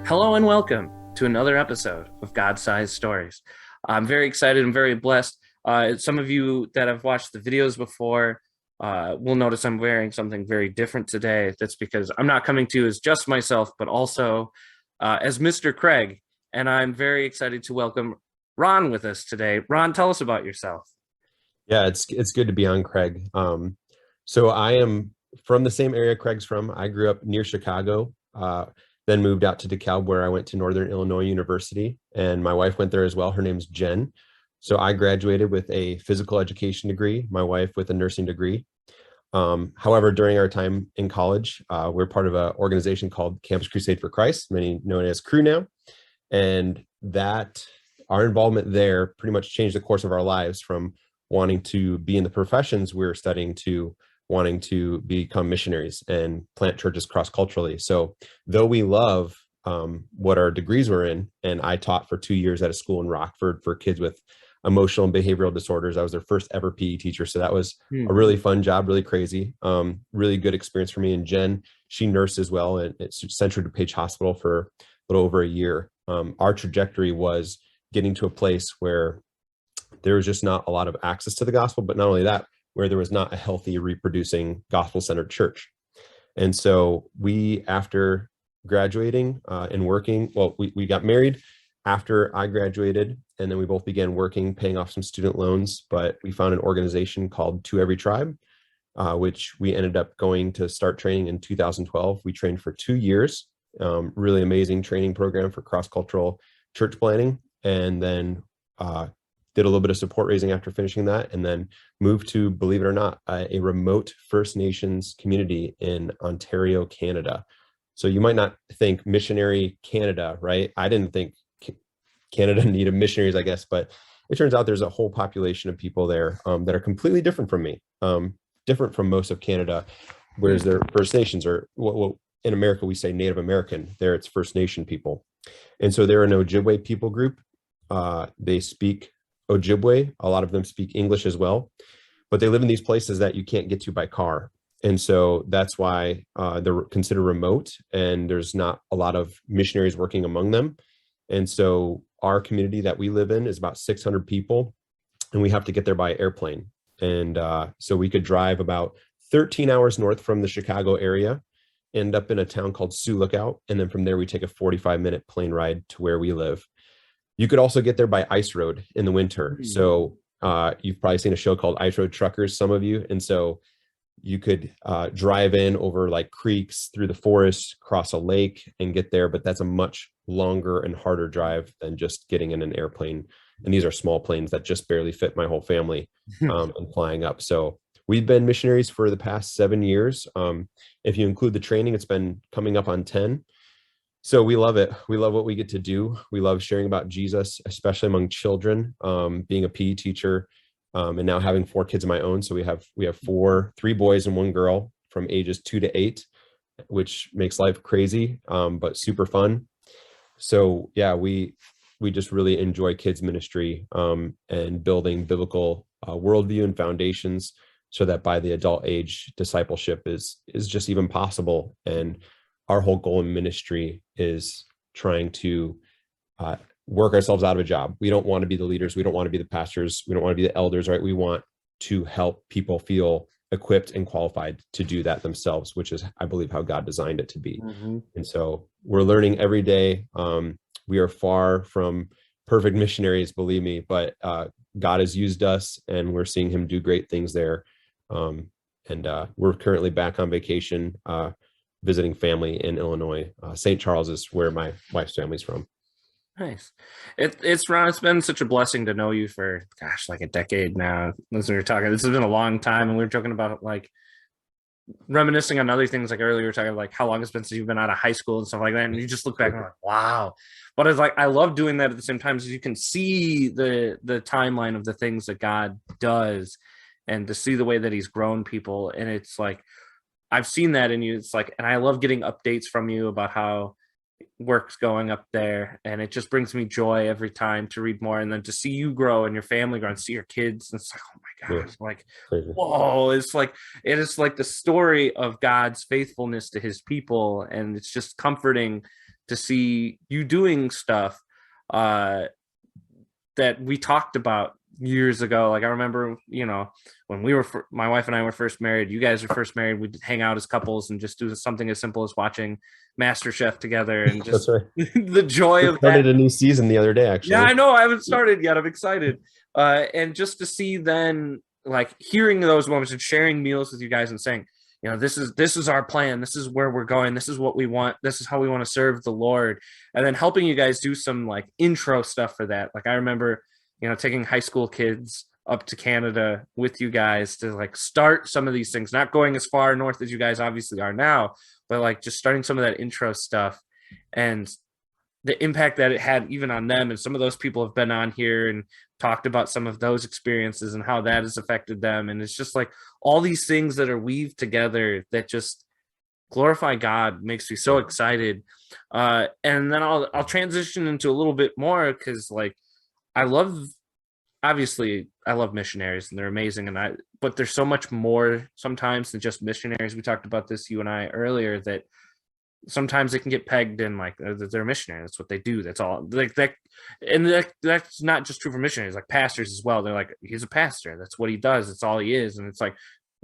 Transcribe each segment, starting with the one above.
Hello and welcome to another episode of God-Sized Stories. I'm very excited and very blessed. Some of you that have watched the videos before will notice I'm wearing something very different today. That's because I'm not coming to you as just myself, but also as Mr. Craig. And I'm very excited to welcome Ron with us today. Ron, tell us about yourself. Yeah, it's good to be on, Craig. So I am from the same area Craig's from. I grew up near Chicago, then moved out to DeKalb, where I went to Northern Illinois University, and my wife went there as well. Her name's Jen. So I graduated with a physical education degree, my wife with a nursing degree. However, during our time in college, we're part of an organization called Campus Crusade for Christ, many known as Crew now, and that our involvement there pretty much changed the course of our lives from wanting to be in the professions we were studying to wanting to become missionaries and plant churches cross-culturally. So though we love what our degrees were in, and I taught for 2 years at a school in Rockford for kids with emotional and behavioral disorders. I was their first ever PE teacher. So that was a really fun job, really crazy, really good experience for me. And Jen, she nursed as well at Central DuPage Hospital for a little over a year. Our trajectory was getting to a place where there was just not a lot of access to the gospel, but not only that, where there was not a healthy, reproducing, gospel-centered church. And so we, after graduating and working, well, we got married after I graduated, and then we both began working, paying off some student loans, but we found an organization called To Every Tribe, which we ended up going to start training in 2012. We trained for 2 years, really amazing training program for cross-cultural church planting, and then did a little bit of support raising after finishing that, and then moved to, believe it or not, a remote First Nations community in Ontario, Canada. So you might not think missionary Canada, right? I didn't think Canada needed missionaries, I guess, but it turns out there's a whole population of people there that are completely different from me, different from most of Canada, whereas they're First Nations, or what in America we say Native American. There it's First Nation people. And so they're an Ojibwe people group. They speak Ojibwe. A lot of them speak English as well, but they live in these places that you can't get to by car. And so that's why they're considered remote, and there's not a lot of missionaries working among them. And so our community that we live in is about 600 people, and we have to get there by airplane. And so we could drive about 13 hours north from the Chicago area, end up in a town called Sioux Lookout, and then from there we take a 45-minute plane ride to where we live. You could also get there by ice road in the winter. So you've probably seen a show called Ice Road Truckers, some of you. And so you could drive in over like creeks, through the forest, cross a lake and get there. But that's a much longer and harder drive than just getting in an airplane. And these are small planes that just barely fit my whole family and flying up. So we've been missionaries for the past 7 years. If you include the training, it's been coming up on 10. So we love it. We love what we get to do. We love sharing about Jesus, especially among children, being a PE teacher, and now having 4 kids of my own. So we have 3 boys and 1 girl from ages 2 to 8, which makes life crazy, but super fun. So yeah, we just really enjoy kids ministry and building biblical worldview and foundations, so that by the adult age, discipleship is just even possible. And our whole goal in ministry is trying to work ourselves out of a job. We don't want to be the leaders. We don't want to be the pastors. We don't want to be the elders, right? We want to help people feel equipped and qualified to do that themselves, which is, I believe, how God designed it to be. And so we're learning every day. We are far from perfect missionaries, believe me, but God has used us, and we're seeing him do great things there. And we're currently back on vacation, visiting family in Illinois. St. Charles is where my wife's family's from. Nice. It's Ron, it's been such a blessing to know you for, gosh, like a decade now. As we were talking, this has been a long time, and we were talking about like reminiscing on other things. Like earlier, we were talking like how long it's been since you've been out of high school and stuff like that. And you just look back and you're like, wow. But it's like, I love doing that at the same time, so you can see the timeline of the things that God does, and to see the way that he's grown people. And it's like, I've seen that in you. It's like, and I love getting updates from you about how works going up there, and it just brings me joy every time to read more, and then to see you grow and your family grow and see your kids, and it's like, oh my Yeah, gosh, like, crazy. whoa, it's like, it is like the story of God's faithfulness to his people, and it's just comforting to see you doing stuff uh that we talked about years ago. Like I remember, when my wife and I were first married, you guys were first married, we'd hang out as couples and just do something as simple as watching MasterChef together, and That's just right. the joy We of that. started a new season the other day, Yeah, actually. I know. I haven't started yet. I'm excited. And just to see then, like, hearing those moments and sharing meals with you guys and saying, this is our plan. This is where we're going. This is what we want. This is how we want to serve the Lord. And then helping you guys do some like intro stuff for that. Like I remember, taking high school kids up to Canada with you guys to like start some of these things, not going as far north as you guys obviously are now, but like just starting some of that intro stuff. And the impact that it had even on them, and some of those people have been on here and talked about some of those experiences and how that has affected them, and it's just like all these things that are weaved together that just glorify God makes me so excited. And then I'll transition into a little bit more, because like I love, obviously I love missionaries and they're amazing, but there's so much more sometimes than just missionaries. We talked about this, you and I, earlier, that sometimes they can get pegged in like they're a missionary. That's what they do. That's all. Like that, and that's not just true for missionaries. Like pastors as well. They're like, he's a pastor. That's what he does. It's all he is. And it's like,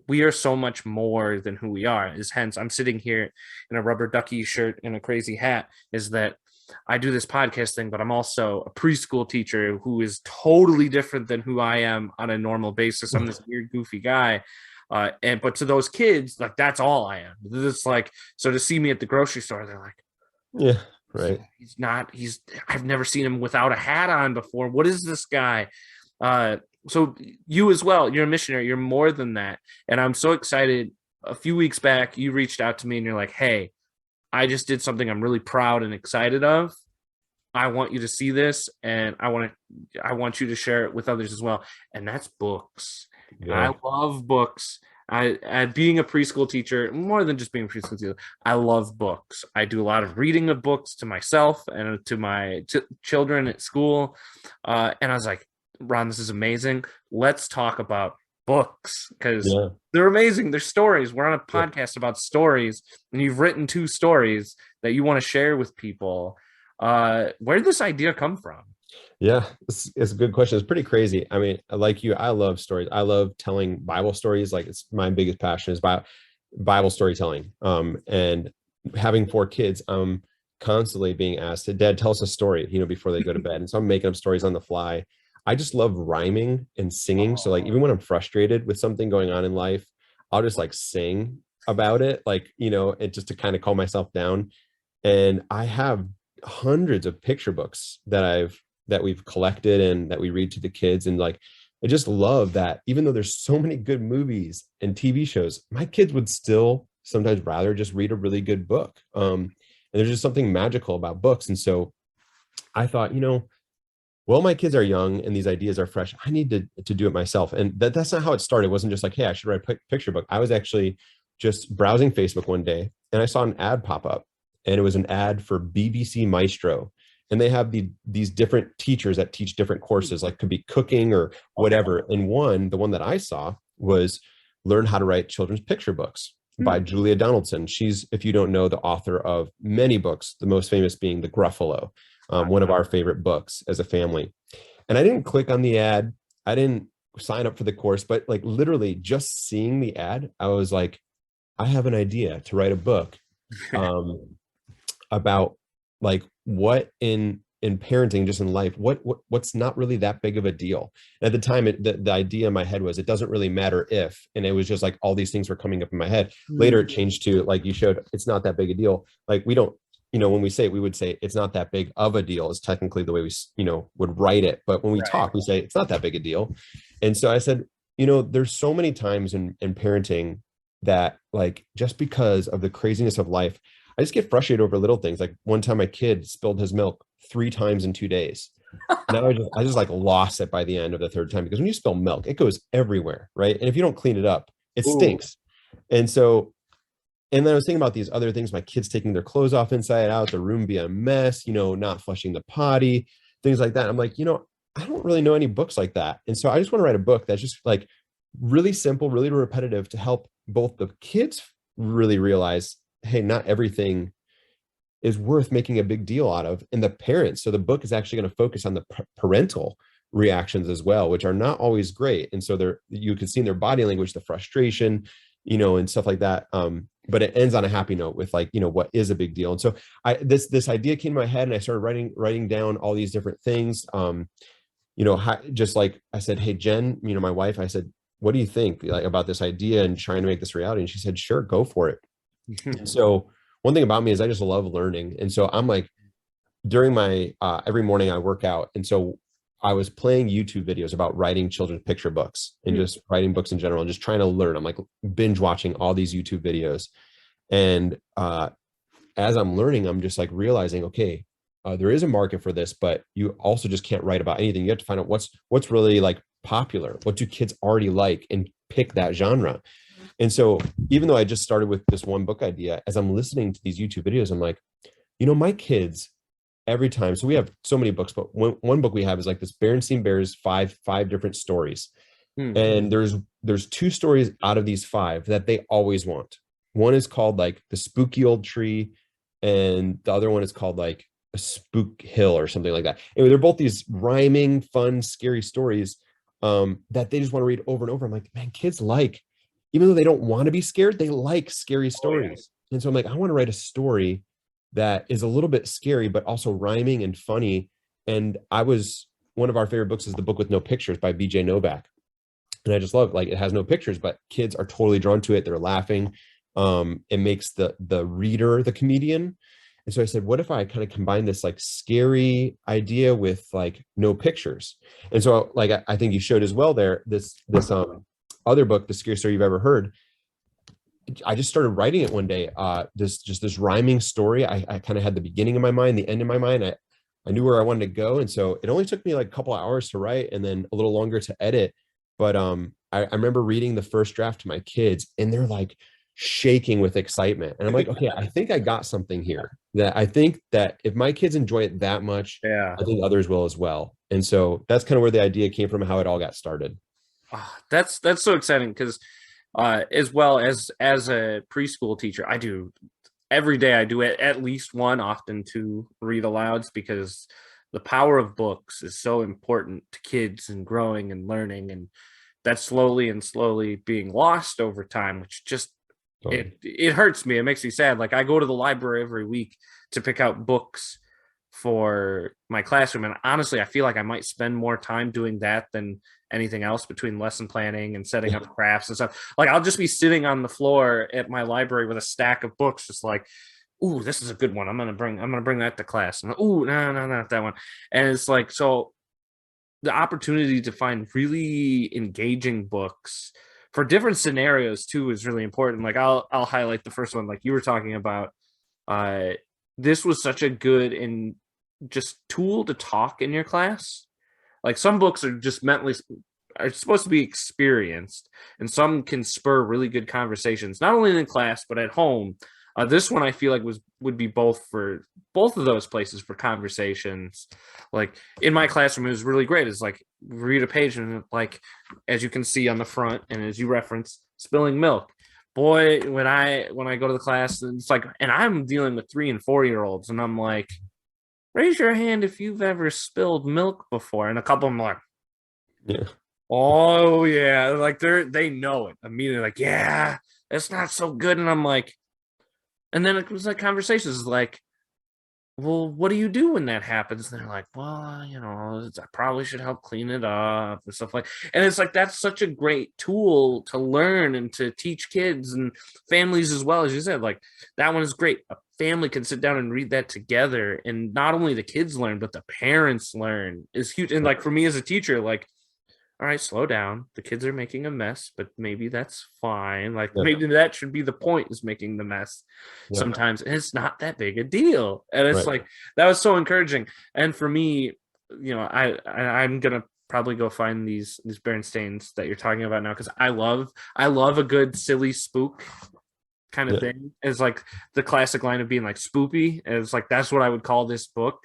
we are so much more than who we are. Is hence I'm sitting here in a rubber ducky shirt and a crazy hat. Is that I do this podcast thing, but I'm also a preschool teacher who is totally different than who I am on a normal basis. I'm this weird, goofy guy. But to those kids, like that's all I am. It's like, so to see me at the grocery store, they're like, Yeah, right. I've never seen him without a hat on before. What is this guy? So you as well, you're a missionary, you're more than that. And I'm so excited. A few weeks back, you reached out to me and you're like, hey, I just did something I'm really proud and excited of. I want you to see this, and I want you to share it with others as well. And that's books. And Yeah. I love books. I being a preschool teacher, more than just being a preschool teacher, I love books. I do a lot of reading of books to myself and to my children at school. And I was like, Ron, this is amazing. Let's talk about books, because Yeah. they're amazing. They're stories. We're on a Yeah. podcast about stories, and you've written 2 stories that you want to share with people. Where did this idea come from? Yeah, it's a good question. It's pretty crazy. I mean, like you, I love stories. I love telling Bible stories. Like it's my biggest passion is Bible storytelling. And having 4 kids, I'm constantly being asked, Dad, tell us a story, before they go to bed. And so I'm making up stories on the fly. I just love rhyming and singing. So like even when I'm frustrated with something going on in life, I'll just like sing about it, like, it just to kind of calm myself down. And I have hundreds of picture books that we've collected and that we read to the kids. And like, I just love that even though there's so many good movies and TV shows, my kids would still sometimes rather just read a really good book. And there's just something magical about books. And so I thought, well, my kids are young and these ideas are fresh. I need to do it myself. And that's not how it started. It wasn't just like, hey, I should write a picture book. I was actually just browsing Facebook one day and I saw an ad pop up, and it was an ad for BBC Maestro. And they have these different teachers that teach different courses, like could be cooking or whatever. And the one that I saw was Learn How to Write Children's Picture Books by Julia Donaldson. She's, if you don't know, the author of many books, the most famous being The Gruffalo, one of our favorite books as a family. And I didn't click on the ad. I didn't sign up for the course, but like literally just seeing the ad, I was like, I have an idea to write a book about like what in parenting, just in life, what's not really that big of a deal. And at the time, the idea in my head was it doesn't really matter if, and it was just like all these things were coming up in my head. Later, it changed to like you showed, it's not that big a deal. Like we don't, when we say it, we would say it's not that big of a deal is technically the way we, would write it. But when we talk, we say it's not that big a deal. And so I said, there's so many times in parenting that like, just because of the craziness of life, I just get frustrated over little things. Like one time my kid spilled his milk 3 times in 2 days. And I just like lost it by the end of the 3rd time, because when you spill milk, it goes everywhere, right? And if you don't clean it up, it Ooh. stinks. And so And then I was thinking about these other things, my kids taking their clothes off inside out, the room being a mess, not flushing the potty, things like that. I'm like, I don't really know any books like that. And so I just want to write a book that's just like really simple, really repetitive to help both the kids really realize, hey, not everything is worth making a big deal out of, and the parents. So the book is actually going to focus on the parental reactions as well, which are not always great. And so you can see in their body language the frustration, and stuff like that. But it ends on a happy note with like, what is a big deal. And so this idea came to my head, and I started writing down all these different things. Just like I said, hey, Jen, my wife, I said, what do you think like about this idea and trying to make this reality? And she said, sure, go for it. And so one thing about me is I just love learning. And so I'm like, during my every morning I work out. And so I was playing YouTube videos about writing children's picture books and just writing books in general and just trying to learn. I'm like binge watching all these YouTube videos. And as I'm learning, I'm just like realizing, okay, there is a market for this, but you also just can't write about anything. You have to find out what's really like popular. What do kids already like, and pick that genre. And so even though I just started with this one book idea, as I'm listening to these YouTube videos, I'm like, my kids every time. So we have so many books, but one book we have is like this Berenstain Bears five different stories. And there's two stories out of these five that they always want. One is called like The Spooky Old Tree, and the other one is called like A Spook Hill or something like that. Anyway, they're both these rhyming, fun, scary stories that they just want to read over and over. I'm like, man, kids like, even though they don't want to be scared, they like scary stories. And so I'm like, I want to write a story that is a little bit scary, but also rhyming and funny. And one of our favorite books is The Book with No Pictures by BJ Novak. And I just love, like, it has no pictures, but kids are totally drawn to it. They're laughing. It makes the reader the comedian. And so I said, what if I kind of combine this like scary idea with like no pictures? And so like, I think you showed as well there, this other book, The Scariest Story You've Ever Heard. I just started writing it one day. This rhyming story. I kind of had the beginning in my mind, the end in my mind. I knew where I wanted to go. And so it only took me like a couple of hours to write and then a little longer to edit. But I remember reading the first draft to my kids, and they're like shaking with excitement. And I'm like, okay, I think I got something here. That I think that if my kids enjoy it that much, I think others will as well. And so that's kind of where the idea came from, how it all got started. That's so exciting because as well as a preschool teacher, I do every day. I do at least one, often two read alouds, because the power of books is so important to kids and growing and learning, and that's slowly being lost over time, which just it hurts me. It makes me sad. Like, I go to the library every week to pick out books for my classroom, and honestly I feel like I might spend more time doing that than anything else, between lesson planning and setting up crafts and stuff. Like, I'll just be sitting on the floor at my library with a stack of books, just like, ooh, this is a good one, I'm gonna bring that to class. And ooh, no, not that one. And it's like, so the opportunity to find really engaging books for different scenarios too is really important. Like, I'll highlight the first one, like you were talking about. uh this was such a good and just tool to talk in your class. Like, some books are just are supposed to be experienced, and some can spur really good conversations, not only in class but at home. This one I feel like would be both for both of those places for conversations. Like, in my classroom, it was really great. It's like, read a page, and like, as you can see on the front, and as you reference, spilling milk. Boy, when I go to the class, it's like, and I'm dealing with 3 and 4 year olds, and I'm like, raise your hand if you've ever spilled milk before. And a couple of them are like, Yeah. oh yeah, like they know it immediately, like, yeah, it's not so good. And I'm like, and then it was like conversations like, well, what do you do when that happens? And they're like, well, I probably should help clean it up and stuff like. And it's like, that's such a great tool to learn and to teach kids and families as well. As you said, like, that one is great. A family can sit down and read that together, and not only the kids learn, but the parents learn is huge. And like, for me as a teacher, like, all right, slow down. The kids are making a mess, but maybe that's fine. Like, Yeah. maybe that should be the point, is making the mess Yeah. sometimes. And it's not that big a deal. And it's Right. like, that was so encouraging. And for me, I'm gonna probably go find these Berenstains that you're talking about now, because I love a good silly spook. kind of Yeah. thing, is like the classic line of being like spoopy. And it's like that's what I would call this book.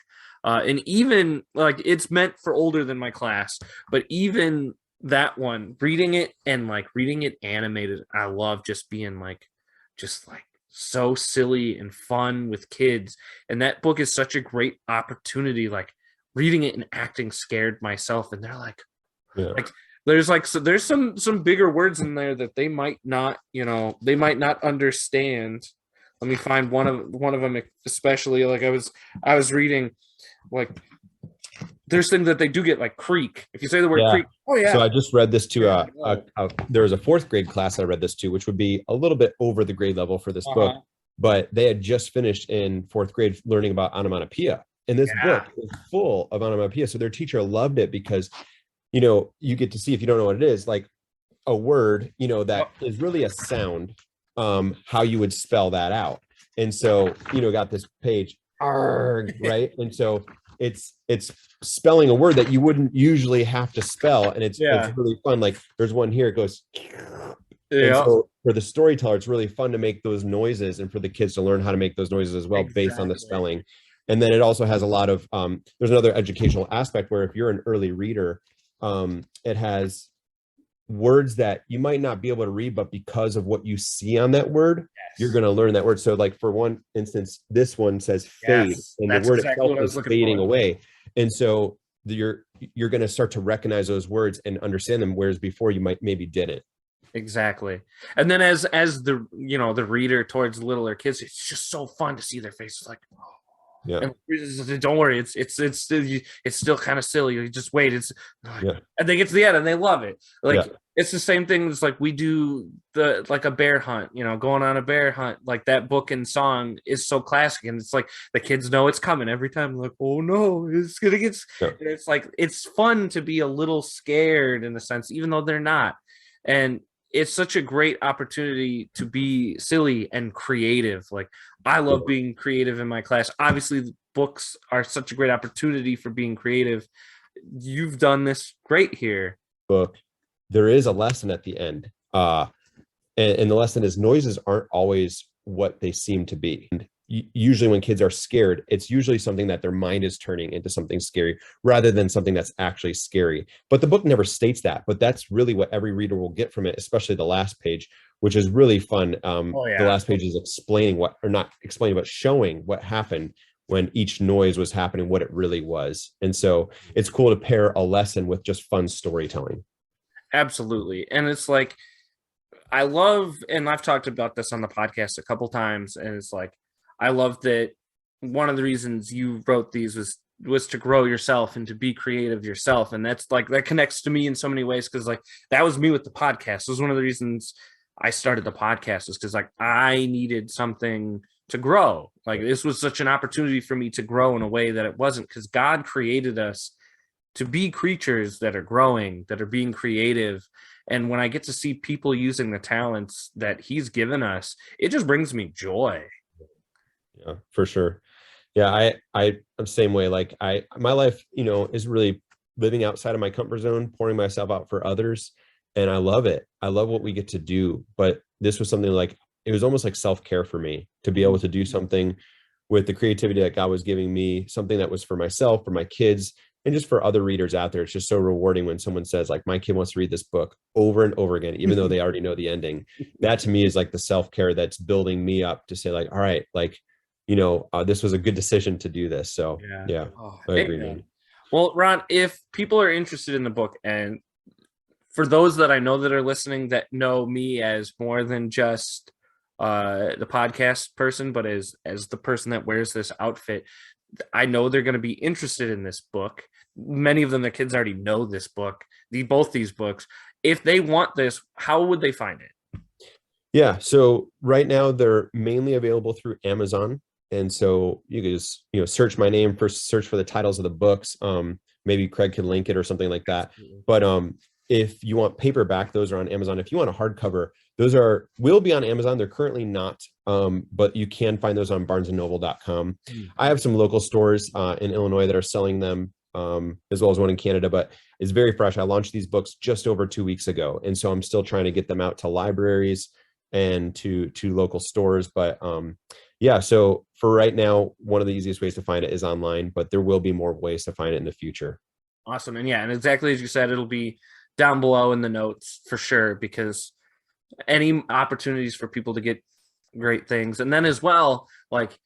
And even like it's meant for older than my class, but even that one, reading it and like reading it animated, I love just like so silly and fun with kids. And that book is such a great opportunity. Like reading it and acting scared myself, and they're Yeah. like there's like so there's some bigger words in there that they might not, they might not understand. Let me find one of them especially. Like I was reading, like there's things that they do get, like creek. If you say the word Yeah. creek, oh So yeah. I just read this to Oh. there was a fourth grade class I read this to, which would be a little bit over the grade level for this book, Uh-huh. but they had just finished in fourth grade learning about onomatopoeia. And this Yeah. book is full of onomatopoeia. So their teacher loved it because, you get to see, if you don't know what it is, like a word, that Yep. is really a sound, how you would spell that out. And so, got this page, arg, right? And so it's spelling a word that you wouldn't usually have to spell, and it's Yeah. really fun. Like there's one here, it goes, and Yeah. so for the storyteller, it's really fun to make those noises, and for the kids to learn how to make those noises as well based on the Exactly. spelling. And then it also has a lot of there's another educational aspect where if you're an early reader, it has words that you might not be able to read, but because of what you see on that word, you're Yes. going to learn that word. So like for one instance, this one says fade, Yes. and the That's word exactly itself what I was is looking fading for. away. And so you're going to start to recognize those words and understand them, whereas before you might maybe didn't. Exactly. And then as the the reader towards littler kids, it's just so fun to see their faces like, Yeah. and don't worry, it's still kind of silly. You just wait. It's like, Yeah. and they get to the end and they love it. Yeah. Like it's the same thing as like we do the like a bear hunt. Going on a bear hunt. Like that book and song is so classic, and it's like the kids know it's coming every time. Like, oh no, it's gonna get. Yeah. And it's like it's fun to be a little scared in a sense, even though they're not. And it's such a great opportunity to be silly and creative. Like I Yeah. love being creative in my class. Obviously, books are such a great opportunity for being creative. You've done this great here. Book. There is a lesson at the end. And the lesson is noises aren't always what they seem to be. And usually when kids are scared, it's usually something that their mind is turning into something scary rather than something that's actually scary. But the book never states that, but that's really what every reader will get from it, especially the last page, which is really fun. Oh The yeah, last page is explaining what, or not explaining, but showing what happened when each noise was happening, what it really was. And so it's cool to pair a lesson with just fun storytelling. absolutely. And it's like I love, and I've talked about this on the podcast a couple times, and it's like I love that one of the reasons you wrote these was to grow yourself and to be creative yourself, and that's like that connects to me in so many ways because like that was me with the podcast. It was one of the reasons I started the podcast is because like I needed something to grow. Like this was such an opportunity for me to grow in a way that it wasn't, because God created us to be creatures that are growing, that are being creative. And when I get to see people using the talents that he's given us, it just brings me joy. Yeah, for sure. Yeah, I'm the same way. Like my life, is really living outside of my comfort zone, pouring myself out for others. And I love it. I love what we get to do. But this was something like, it was almost like self-care for me to be able to do something with the creativity that God was giving me, something that was for myself, for my kids, and just for other readers out there. It's just so rewarding when someone says, like, my kid wants to read this book over and over again, even though they already know the ending. That to me is like the self-care that's building me up to say, like, all right, like, this was a good decision to do this. So Yeah. yeah, Oh, I agree, man. amen. Well, Ron, if people are interested in the book, and for those that I know that are listening that know me as more than just the podcast person, but as the person that wears this outfit, I know they're going to be interested in this book. Many of them, the kids already know this book, both these books. If they want this, how would they find it? Yeah. So right now they're mainly available through Amazon. And so you can just, search my name for search for the titles of the books. Maybe Craig can link it or something like that. Absolutely. But if you want paperback, those are on Amazon. If you want a hardcover, will be on Amazon. They're currently not, but you can find those on barnesandnoble.com. I have some local stores in Illinois that are selling them, as well as one in Canada, but it's very fresh. I launched these books just over 2 weeks ago. And so I'm still trying to get them out to libraries and to local stores. But yeah, so for right now, one of the easiest ways to find it is online, but there will be more ways to find it in the future. Awesome. And yeah, and exactly as you said, it'll be down below in the notes for sure, because any opportunities for people to get great things. And then as well, like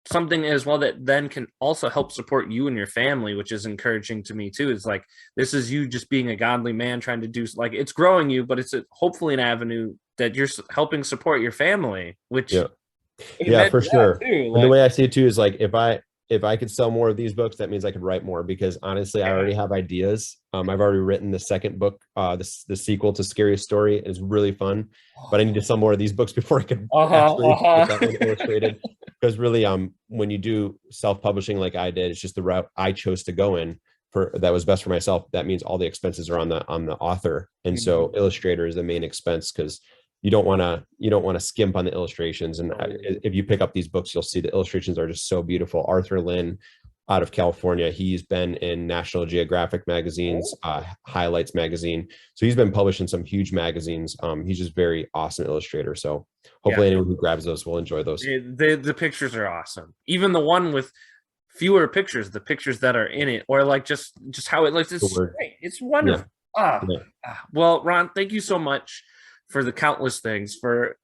something as well that then can also help support you and your family, which is encouraging to me too, is like this is you just being a godly man trying to do, like, it's growing you, but it's hopefully an avenue that you're helping support your family, which Yeah. Yeah, amen for to that sure. too. And the Like, way I see it too is like if I could sell more of these books, that means I could write more because honestly, I yeah. already have ideas. I've already written the second book, the sequel to Scariest Story. It's really fun, but I need to sell more of these books before I can Uh-huh, actually get that one uh-huh. illustrated. Because really, when you do self-publishing like I did, it's just the route I chose to go in for that was best for myself. That means all the expenses are on the author, and so Mhm. illustrator is the main expense because you don't want to skimp on the illustrations. And if you pick up these books, you'll see the illustrations are just so beautiful. Arthur Lynn out of California, he's been in National Geographic magazines, Highlights magazine, so he's been published in some huge magazines. He's just very awesome illustrator, so Yeah, hopefully anyone who grabs those will enjoy those. the pictures are awesome. Even the one with fewer pictures, the pictures that are in it, or like just how it looks, The it's word. great. It's Yeah. wonderful. Ah, Yeah. well, Ron, thank you so much for the countless things, for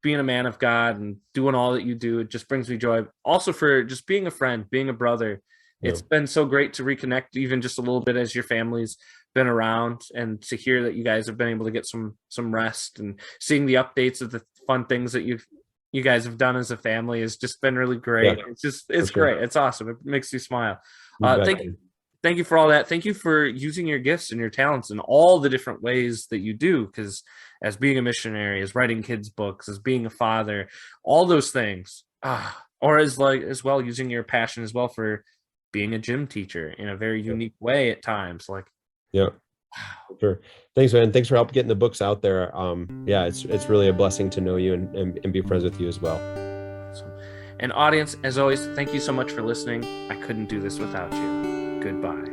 being a man of God and doing all that you do. It just brings me joy. Also for just being a friend, being a brother. Yeah. It's been so great to reconnect, even just a little bit as your family's been around, and to hear that you guys have been able to get some rest, and seeing the updates of the fun things that you guys have done as a family has just been really Yeah, great. for It's sure. great. It's awesome. It makes you smile. You bet. Thank you for all that. Thank you for using your gifts and your talents in all the different ways that you do. Because as being a missionary, as writing kids' books, as being a father, all those things, or as well using your passion as well for being a gym teacher in a very Yeah. unique way at times. Like, Yeah. Sure. Thanks, man. Thanks for help getting the books out there. Yeah, it's really a blessing to know you and be friends with you as well. awesome. And audience, as always, thank you so much for listening. I couldn't do this without you. Goodbye.